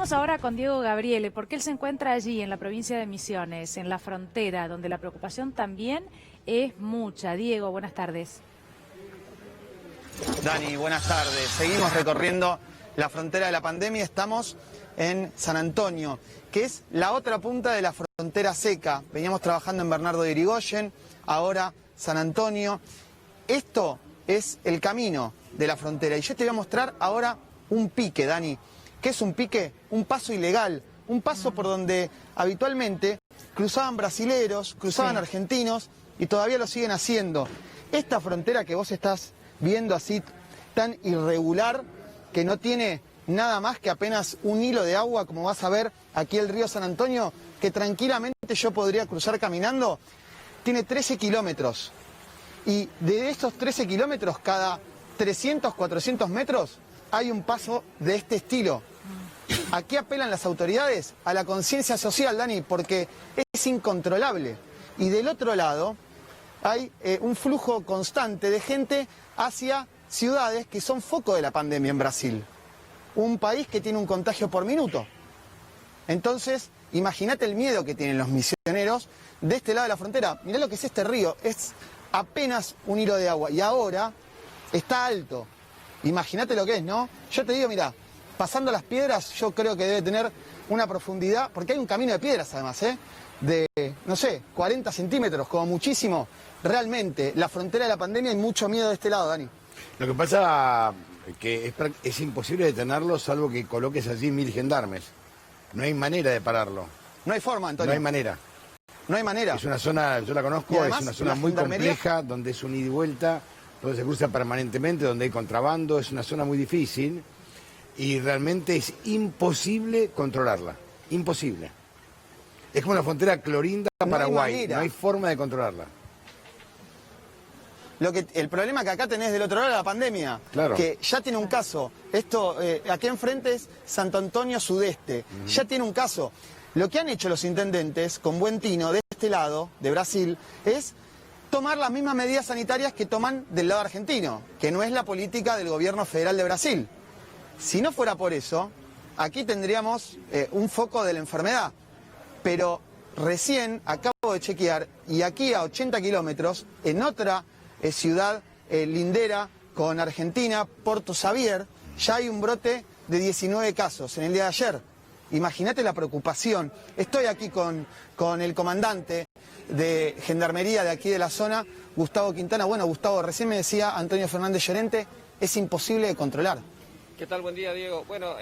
Estamos ahora con Diego Gabriele, porque él se encuentra allí en la provincia de Misiones, en la frontera, donde la preocupación también es mucha. Diego, buenas tardes. Dani, buenas tardes. Seguimos recorriendo la frontera de la pandemia. Estamos en San Antonio, que es la otra punta de la frontera seca. Veníamos trabajando en Bernardo de Irigoyen, ahora San Antonio. Esto es el camino de la frontera. Y yo te voy a mostrar ahora un pique, Dani. ¿Qué es un pique? Un paso ilegal. Un paso por donde habitualmente cruzaban brasileros, cruzaban argentinos y todavía lo siguen haciendo. Esta frontera que vos estás viendo así tan irregular, que no tiene nada más que apenas un hilo de agua, como vas a ver aquí el río San Antonio, que tranquilamente yo podría cruzar caminando, tiene 13 kilómetros. Y de estos 13 kilómetros, cada 300, 400 metros, hay un paso de este estilo. Aquí apelan las autoridades a la conciencia social, Dani, porque es incontrolable. Y del otro lado hay un flujo constante de gente hacia ciudades que son foco de la pandemia en Brasil. Un país que tiene un contagio por minuto. Entonces, imagínate el miedo que tienen los misioneros de este lado de la frontera. Mirá lo que es este río, es apenas un hilo de agua y ahora está alto. Imagínate lo que es, ¿no? Yo te digo, mira, pasando las piedras yo creo que debe tener una profundidad, porque hay un camino de piedras además, de, no sé, 40 centímetros, como muchísimo. Realmente, la frontera de la pandemia hay mucho miedo de este lado, Dani. Lo que pasa que es imposible detenerlo salvo que coloques allí 1000 gendarmes. No hay manera de pararlo. No hay forma, Antonio. No hay manera. No hay manera. Es una zona, yo la conozco, Además, es una zona muy compleja, donde es un ida y vuelta, donde se cruza permanentemente, donde hay contrabando, es una zona muy difícil y realmente es imposible controlarla. Imposible. Es como la frontera Clorinda-Paraguay, no hay forma de controlarla. El problema que acá tenés del otro lado de la pandemia, claro, que ya tiene un caso. Esto, aquí enfrente es Santo Antonio Sudeste, ya tiene un caso. Lo que han hecho los intendentes, con buen tino, de este lado, de Brasil, es tomar las mismas medidas sanitarias que toman del lado argentino, que no es la política del gobierno federal de Brasil. Si no fuera por eso, aquí tendríamos un foco de la enfermedad. Pero recién acabo de chequear, y aquí a 80 kilómetros, en otra ciudad lindera con Argentina, Porto Xavier, ya hay un brote de 19 casos en el día de ayer. Imagínate la preocupación. Estoy aquí con el comandante de Gendarmería de aquí de la zona, Gustavo Quintana. Bueno, Gustavo, recién me decía Antonio Fernández Llorente, es imposible de controlar. ¿Qué tal? Buen día, Diego. Bueno,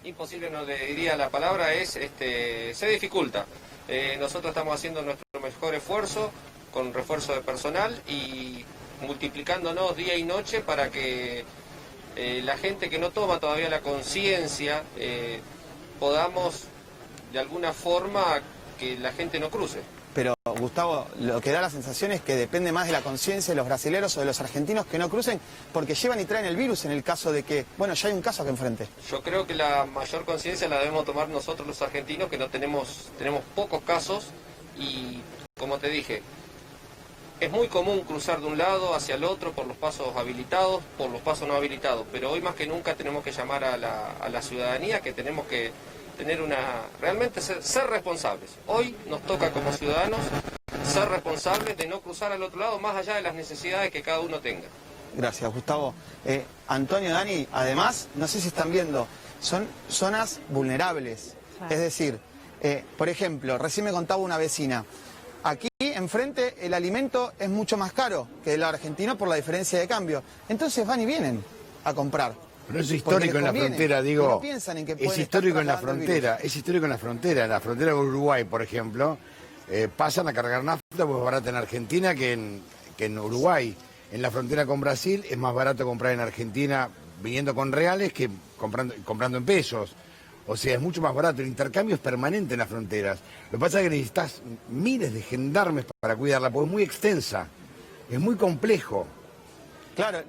imposible no le diría la palabra, se dificulta. Nosotros estamos haciendo nuestro mejor esfuerzo con refuerzo de personal y multiplicándonos día y noche para que la gente que no toma todavía la conciencia podamos de alguna forma que la gente no cruce. Pero, Gustavo, lo que da la sensación es que depende más de la conciencia de los brasileros o de los argentinos que no crucen, porque llevan y traen el virus en el caso de que, bueno, ya hay un caso acá enfrente. Yo creo que la mayor conciencia la debemos tomar nosotros los argentinos, que no tenemos pocos casos y, como te dije, es muy común cruzar de un lado hacia el otro por los pasos habilitados, por los pasos no habilitados, pero hoy más que nunca tenemos que llamar a la ciudadanía, que tenemos que tener realmente ser responsables. Hoy nos toca como ciudadanos ser responsables de no cruzar al otro lado más allá de las necesidades que cada uno tenga. Gracias, Gustavo. Antonio, Dani, además, no sé si están viendo, son zonas vulnerables. Es decir, por ejemplo, recién me contaba una vecina, aquí enfrente el alimento es mucho más caro que el argentino por la diferencia de cambio. Entonces van y vienen a comprar. Pero es histórico en la frontera, digo, no piensan en que es histórico en la frontera, en la frontera de Uruguay, por ejemplo, pasan a cargar nafta, pues es barata en Argentina que en Uruguay. En la frontera con Brasil es más barato comprar en Argentina viniendo con reales que comprando en pesos. O sea, es mucho más barato, el intercambio es permanente en las fronteras. Lo que pasa es que necesitas miles de gendarmes para cuidarla, porque es muy extensa, es muy complejo. Claro,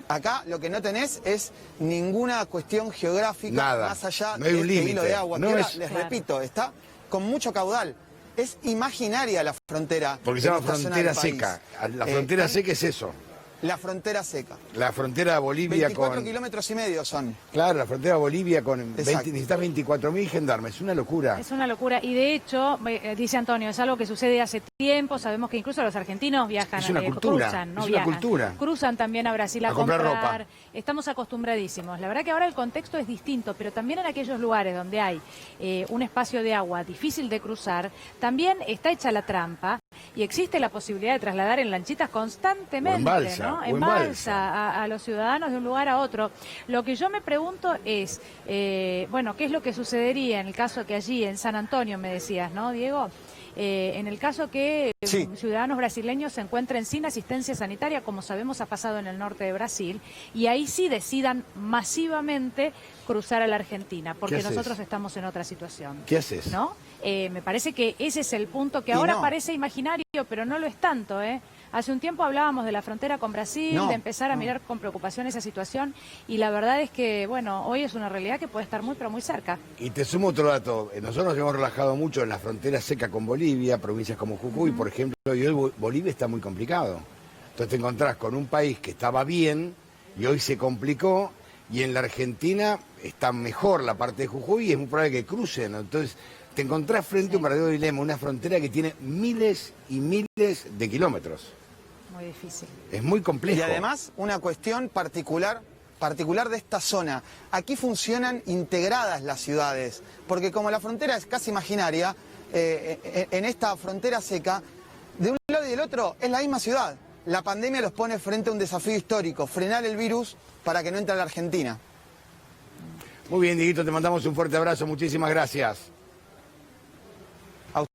acá lo que no tenés es ninguna cuestión geográfica. Nada, más allá no hay un límite, hilo de agua. No les repito, está con mucho caudal. Es imaginaria la frontera. Porque se llama frontera seca. La frontera seca es eso. la frontera seca. La frontera de Bolivia 24 con... kilómetros y medio son. Claro, la frontera de Bolivia con... Exacto. necesitas 24.000 gendarmes, es una locura. Es una locura. Y de hecho, dice Antonio, es algo que sucede hace tiempo. Sabemos que incluso los argentinos viajan, Es una cultura, cruzan, no es una viajan. cultura. Cruzan también a Brasil a comprar comprar. ropa. Estamos acostumbradísimos. La verdad que ahora el contexto es distinto, pero también en aquellos lugares donde hay un espacio de agua difícil de cruzar, también está hecha la trampa y existe la posibilidad de trasladar en lanchitas constantemente, O en balsa, ¿no? o En en balsa balsa. a los ciudadanos de un lugar a otro. Lo que yo me pregunto es, bueno, ¿qué es lo que sucedería en el caso que allí en San Antonio, me decías, ¿no, Diego? En el caso que Sí. ciudadanos brasileños se encuentren sin asistencia sanitaria, como sabemos ha pasado en el norte de Brasil, y ahí sí decidan masivamente cruzar a la Argentina, porque haces? nosotros estamos en otra situación. ¿Qué haces? ¿No? Me parece que ese es el punto que Y ahora no. parece imaginario, pero no lo es tanto, ¿eh? Hace un tiempo hablábamos de la frontera con Brasil, No, de empezar a no. mirar con preocupación esa situación, y la verdad es que, bueno, hoy es una realidad que puede estar muy, pero muy cerca. Y te sumo otro dato. Nosotros nos hemos relajado mucho en la frontera seca con Bolivia, provincias como Jujuy, por ejemplo, y hoy Bolivia está muy complicado. Entonces te encontrás con un país que estaba bien y hoy se complicó, y en la Argentina está mejor la parte de Jujuy y es muy probable que crucen, ¿no? Entonces te encontrás frente a un verdadero dilema, una frontera que tiene miles y miles de kilómetros. Muy difícil. Es muy complejo. Y además, una cuestión particular de esta zona. Aquí funcionan integradas las ciudades, porque como la frontera es casi imaginaria, en esta frontera seca, de un lado y del otro es la misma ciudad. La pandemia los pone frente a un desafío histórico, frenar el virus para que no entre a la Argentina. Muy bien, Dieguito, te mandamos un fuerte abrazo, muchísimas gracias.